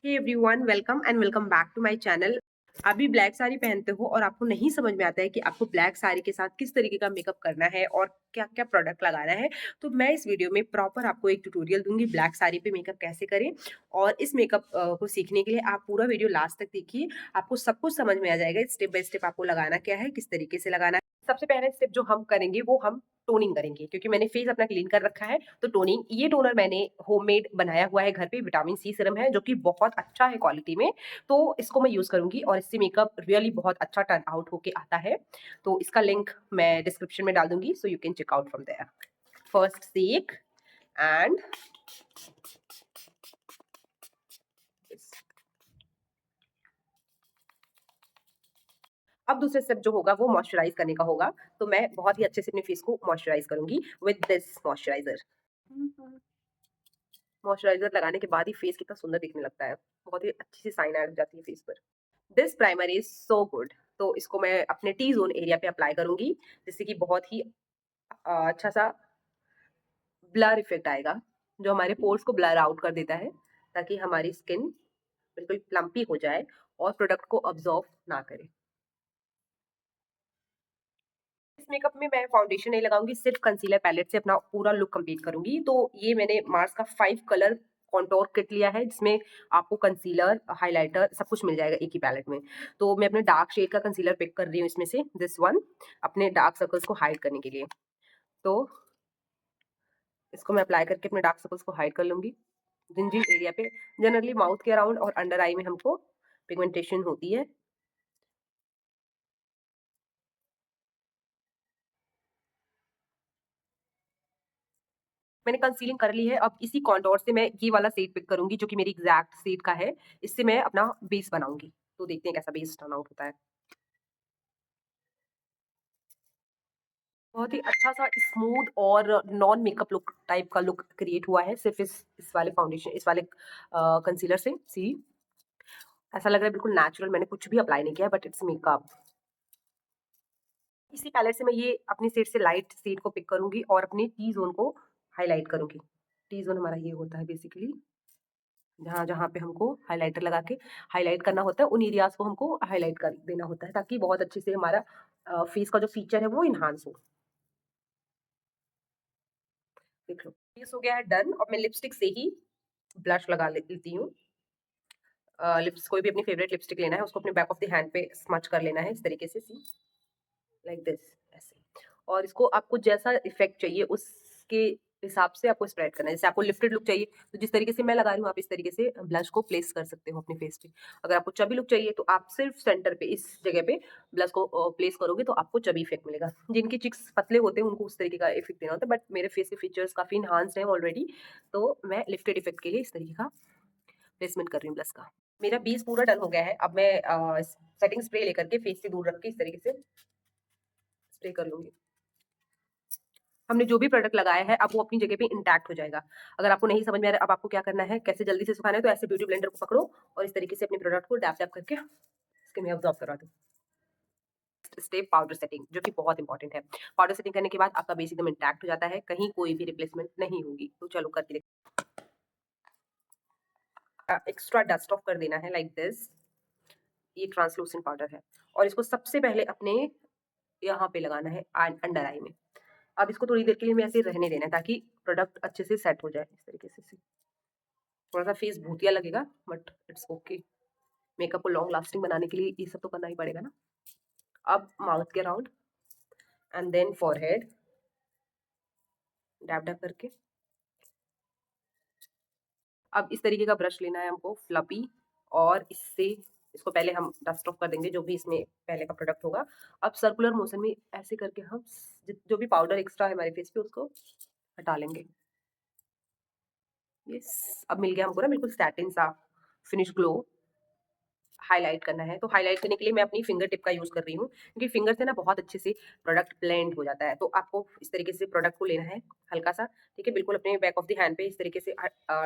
Hey everyone, welcome and welcome back to my channel. अभी black sari पहनते हो और आपको नहीं समझ में आता है कि आपको ब्लैक साड़ी के साथ किस तरीके का मेकअप करना है और क्या क्या प्रोडक्ट लगाना है। तो मैं इस वीडियो में प्रॉपर आपको एक ट्यूटोरियल दूंगी ब्लैक साड़ी पे मेकअप कैसे करें। और इस मेकअप को सीखने के लिए आप पूरा वीडियो लास्ट तक देखिए, आपको सब कुछ समझ में आ जाएगा। स्टेप बाय स्टेप आपको लगाना क्या है, किस तरीके से लगाना है। सबसे पहले स्टेप जो हम करेंगे वो हम टोनिंग करेंगे, क्योंकि मैंने फेस अपना क्लीन कर रखा है। तो टोनिंग, ये टोनर मैंने होममेड बनाया हुआ है घर पे, विटामिन सी सीरम है जो कि बहुत अच्छा है क्वालिटी में। तो इसको मैं यूज करूंगी और इससे मेकअप रियली बहुत अच्छा टर्न आउट होके आता है। तो इसका लिंक मैं डिस्क्रिप्शन में डाल दूंगी, so you can check out from there. First sec and अब दूसरा स्टेप जो होगा वो मॉइस्चराइज करने का होगा। तो मैं बहुत ही अच्छे से अपने फेस को मॉइस्चराइज करूंगी विद दिस मॉइस्चराइजर। मॉइस्चराइजर लगाने के बाद ही फेस कितना सुंदर दिखने लगता है, बहुत ही अच्छी सी साइन आ जाती है फेस पर। This primer is so good. तो इसको मैं अपने टी जोन एरिया पे अप्लाई करूंगी, जिससे कि बहुत ही अच्छा सा ब्लर इफेक्ट आएगा, जो हमारे पोर्स को ब्लर आउट कर देता है, ताकि हमारी स्किन बिल्कुल प्लम्पी हो जाए और प्रोडक्ट को अब्जॉर्व ना करे। इस मेकअप में मैं फाउंडेशन नहीं लगाऊंगी, सिर्फ कंसीलर पैलेट से अपना पूरा लुक कंप्लीट करूंगी। तो ये मैंने मार्स का 5 कलर कॉन्टोर किट लिया है, जिसमें आपको कंसीलर, हाइलाइटर सब कुछ मिल जाएगा एक ही पैलेट में। तो मैं अपने डार्क शेड का कंसीलर पिक कर रही हूँ इसमें से, दिस वन, अपने डार्क सर्कल्स को हाइड करने के लिए। तो इसको मैं अप्लाई करके अपने डार्क सर्कल्स को हाइड कर लूंगी जिन जिन एरिया पे, जनरली माउथ के अराउंड और अंडर आई में हमको पिगमेंटेशन होती है। मैंने कंसीलिंग कर ली है। अब इसी कॉन्टोर से मैं ये वाला शेड पिक करूंगी जो कि मेरी एग्जैक्ट शेड का है। इससे मैं अपना बेस बनाऊंगी। तो देखते हैं कैसा बेस टर्न आउट होता है। बहुत ही अच्छा सा स्मूथ और नॉन मेकअप लुक टाइप का लुक क्रिएट हुआ है सिर्फ इस वाले फाउंडेशन, इस वाले कंसीलर से। सी, ऐसा लग रहा है बिल्कुल नेचुरल, मैंने कुछ भी अप्लाई नहीं किया, बट इट्स मेकअप। इसी पैलेट से मैं ये अपनी शेड से लाइट शेड को पिक करूंगी और अपनी टी जोन को हाईलाइट करूंगी। टी जोन हमारा ये होता है बेसिकली, जहाँ जहाँ पे हमको हाइलाइटर लगा के हाईलाइट करना होता है, उन एरियाज को हमको हाईलाइट कर देना होता है, ताकि बहुत अच्छे से हमारा फेस का जो फीचर है वो इन्हांस हो। देख लो, फेस हो गया है डन। और मैं लिपस्टिक से ही ब्लश लगा लेती हूँ। लिप्स, कोई भी अपनी फेवरेट लिपस्टिक लेना है, उसको अपने बैक ऑफ द हैंड पे स्मच कर लेना है इस तरीके से, सी, लाइक दिस, ऐसे। और इसको आपको जैसा इफेक्ट चाहिए उसके हिसाब से आपको स्प्रेड करना है। जैसे आपको लिफ्टेड लुक चाहिए तो जिस तरीके से मैं लगा रही हूँ, आप इस तरीके से ब्लश को प्लेस कर सकते हो अपने फेस पे। अगर आपको चबी लुक चाहिए तो आप सिर्फ सेंटर पे इस जगह पे ब्लश को प्लेस करोगे तो आपको चबी इफेक्ट मिलेगा। जिनके चिक्स पतले होते हैं उनको उस तरीके का इफेक्ट देना होता है, बट मेरे फेस के फीचर्स काफी इनहांस्ड हैं ऑलरेडी, तो मैं लिफ्टेड इफेक्ट के लिए इस तरीके का प्लेसमेंट कर रही हूँ ब्लश का। मेरा बेस पूरा डन हो गया है। अब मैं सेटिंग स्प्रे लेकर के फेस से दूर रख के इस तरीके से स्प्रे कर लूंगी। हमने जो भी प्रोडक्ट लगाया है अब वो अपनी जगह पे इंटैक्ट हो जाएगा। अगर आपको नहीं समझ में आ रहा अब आपको क्या करना है, कैसे जल्दी से सुखाना है, तो ऐसे ब्यूटी ब्लेंडर को पकड़ो और इस तरीके से अपने प्रोडक्ट को डैप डैप करके स्किन में अब्सॉर्ब करवा दो। स्टेप पाउडर सेटिंग, जो कि बहुत इंपॉर्टेंट है। पाउडर सेटिंग करने के बाद आपका बेस एकदम इंटैक्ट हो जाता है, कहीं कोई भी रिप्लेसमेंट नहीं होगी। तो चलो करके एक्स्ट्रा डस्ट ऑफ कर देना है लाइक दिस। ये ट्रांसलूसेंट पाउडर है और इसको सबसे पहले अपने यहाँ पे लगाना है अंडर आई में। अब इसको थोड़ी देर के लिए हमें ऐसे रहने देना है ताकि प्रोडक्ट अच्छे से सेट हो जाए इस तरीके से। थोड़ा सा फेस भूतिया लगेगा बट इट्स ओके। मेकअप को लॉन्ग लास्टिंग बनाने के लिए ये सब तो करना ही पड़ेगा ना। अब माउथ के around and then forehead, dab dab करके। अब इस तरीके का ब्रश लेना है हमको, फ्लपी, और इससे इसको पहले हम डस्ट ऑफ कर देंगे जो भी इसमें पहले का प्रोडक्ट होगा। अब सर्कुलर मोशन में ऐसे करके हम जो भी पाउडर एक्स्ट्रा है हमारे फेस पे उसको हटा लेंगे। यस, अब मिल गया हमको ना बिल्कुल सैटिन सा फिनिश ग्लो। हाईलाइट करना है तो हाईलाइट करने के लिए मैं अपनी फिंगर टिप का यूज कर रही हूँ, क्योंकि फिंगर से ना बहुत अच्छे से प्रोडक्ट ब्लेंड हो जाता है। तो आपको इस तरीके से प्रोडक्ट को लेना है हल्का सा, ठीक है, बिल्कुल अपने बैक ऑफ द हैंड पे इस तरीके से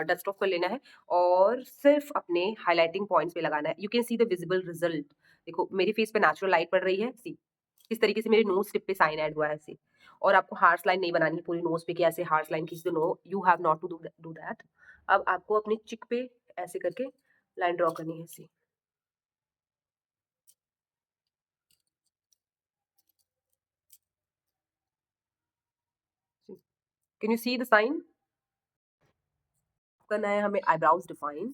डस्ट ऑफ कर लेना है और सिर्फ अपने हाईलाइटिंग पॉइंट्स पे लगाना है। You can see the visible result. देखो मेरी फेस पे नेचुरल लाइट पड़ रही है, सी, इस तरीके से मेरे नोज टिप पे साइन ऐड हुआ है, सी। और आपको हार्श लाइन नहीं बनानी पूरी नोज पे कि ऐसे हार्श लाइन खींच दो, no, you have not to do that. अब आपको अपनी चिक पे ऐसे करके लाइन ड्रॉ करनी है ऐसी। Can you see the sign? करना है हमें आईब्राउज डिफाइन,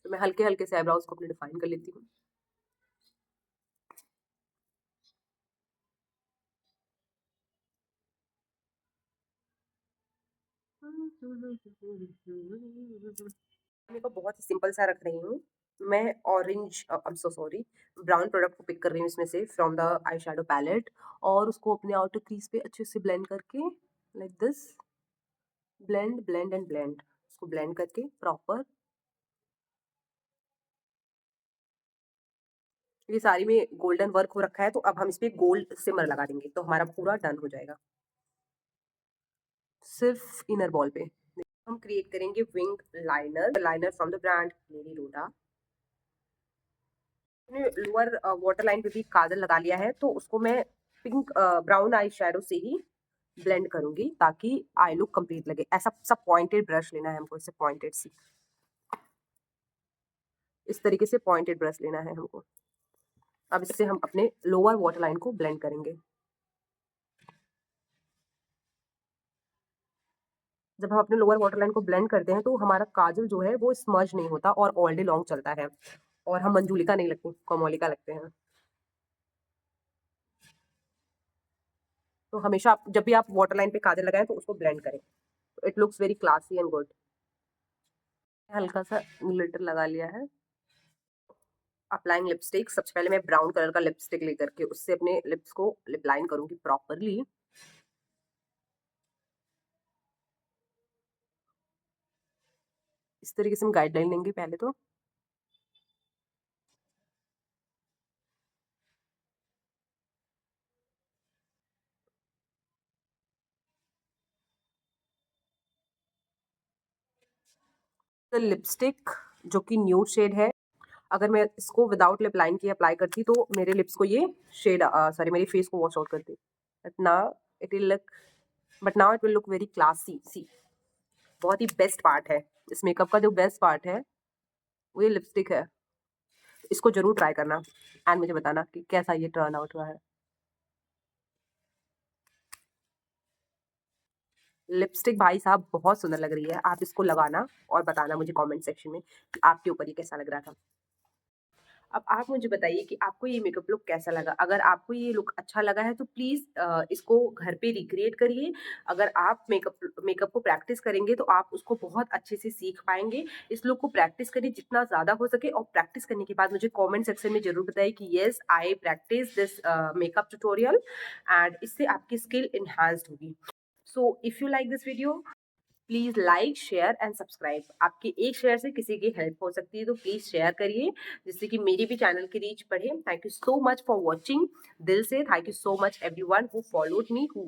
तो मैं हल्के हल्के से आईब्राउज को अपने डिफाइन कर लेती हूँ। मेकअप बहुत ही सिंपल सा रख रही हूँ मैं। Orange, I am so sorry, brown product को पिक कर रही हूँ इसमें से from the eye shadow palette, और उसको अपने आउटर क्रीज पे अच्छे से ब्लेंड करके like this, blend blend and blend, उसको ब्लेंड करके प्रॉपर। ये सारी में गोल्डन वर्क हो रखा है, तो अब हम इस पे गोल्ड सिमर लगा देंगे तो हमारा पूरा डन हो जाएगा। सिर्फ इनर बॉल पे हम क्रिएट करेंगे wing liner, liner from the brand मेरी रोडा। लोअर वाटर लाइन पे भी काजल लगा लिया है, तो उसको मैं पिंक ब्राउन आई शेडो से ही ब्लेंड करूंगी ताकि आई लुक कंप्लीट लगे। ऐसा सब पॉइंटेड ब्रश लेना है हमको, इससे पॉइंटेड सी, इस तरीके से पॉइंटेड ब्रश लेना है हमको। अब इससे हम अपने लोअर वाटर लाइन को ब्लेंड करेंगे। जब हम अपने लोअर वाटर लाइन को ब्लेंड करते हैं तो हमारा काजल जो है वो स्मज नहीं होता और ऑल डे लॉन्ग चलता है, और हम मंजूलिका नहीं लगते, कोमोलिका लगते हैं। तो हमेशा आप जब भी आप वाटर लाइन पे काजल लगाएं तो उसको ब्लेंड करें, it looks very classy and good. हल्का सा ग्लिटर लगा लिया है। अप्लाइंग लिपस्टिक, सबसे पहले मैं ब्राउन कलर का लिपस्टिक लेकर के उससे अपने लिप्स को लिप लाइन करूंगी प्रॉपरली। इस तरीके से हम गाइडलाइन लेंगे पहले तो। लिपस्टिक जो कि न्यूड शेड है, अगर मैं इसको विदाउट लिप लाइन की अप्लाई करती तो मेरे लिप्स को ये शेड, सॉरी, मेरे फेस को वॉश आउट करती। But now it will look, but now it will look very classy. See, बहुत ही बेस्ट पार्ट है इस मेकअप का, जो बेस्ट पार्ट है वो ये लिपस्टिक है। इसको जरूर ट्राई करना एंड मुझे बताना कि कैसा ये टर्न आउट हुआ है। लिपस्टिक भाई साहब बहुत सुंदर लग रही है, आप इसको लगाना और बताना मुझे कमेंट सेक्शन में कि आपके ऊपर ये कैसा लग रहा था। अब आप मुझे बताइए कि आपको ये मेकअप लुक कैसा लगा। अगर आपको ये लुक अच्छा लगा है तो प्लीज़ इसको घर पे रिक्रिएट करिए। अगर आप मेकअप मेकअप को प्रैक्टिस करेंगे तो आप उसको बहुत अच्छे से सीख पाएंगे। इस लुक को प्रैक्टिस करिए जितना ज़्यादा हो सके, और प्रैक्टिस करने के बाद मुझे कमेंट सेक्शन में ज़रूर बताइए कि yes I practice this makeup tutorial, and इससे आपकी स्किल इन्हांस्ड होगी। So if you like this video, please like share and subscribe. आपके एक शेयर से किसी की हेल्प हो सकती है, तो प्लीज शेयर करिए जिससे कि मेरी भी चैनल की रीच बढ़े। Thank you so much for watching. दिल से thank you so much everyone who followed me, who